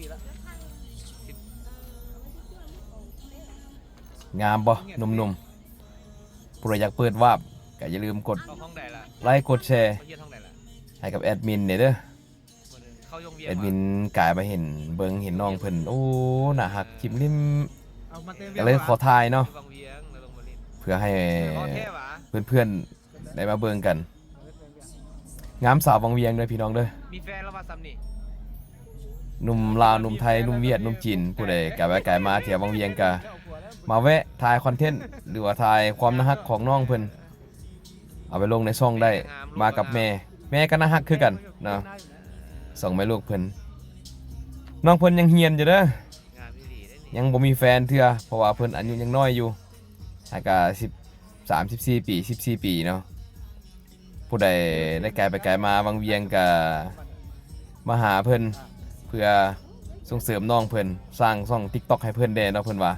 ปีแล้วงามบ่หนุ่มๆผู้ใดอยากเปิดวาบก็อย่าลืมกดเข้าห้องใดล่ะไลค์กดแชร์เขาเยี่ยนห้องใดล่ะให้กับแอดมินเนี่ยเด้อเขายงเวียนแอดมินกลายมาเห็นเบิ่งเห็นน้องเพิ่นโอ้น่าฮักจิ้มลิ้มก็เลยขอทายเนาะเพื่อให้เพื่อนๆได้มาเบิ่งกันงามสาววังเวียงเด้อพี่น้องเด้อมีแฟนแล้วว่าซ้ำนี่หนุ่มลาวหนุ่มไทยหนุ่มเวียดหนุ่มจีนผู้ใดกลายไปกลายมาเที่ยววังเวียงก็มาแวะถ่ายคอนเทนต์หรือว่าถ่ายความน่าฮักของน้องเพิ่นเอาไปลงในช่องได้มากับแม่ก็น่าฮักคือกันเนาะส่งแม่ลูกเพิ่นน้องเพิ่นยังเฮียนอยู่เด้อยังบ่มีแฟนเทื่อเพราะว่าเพิ่นอายุยังน้อยอยู่อาก็13 14ปี14ปีเนาะผู้ใดได้ไกลไปไกลมาวังเวียงก็มาหาเพิ่นเพื่อส่งเสริมน้องเพิ่นสร้างช่อง TikTok ให้เพิ่นได้เนาะเพิ่นว่า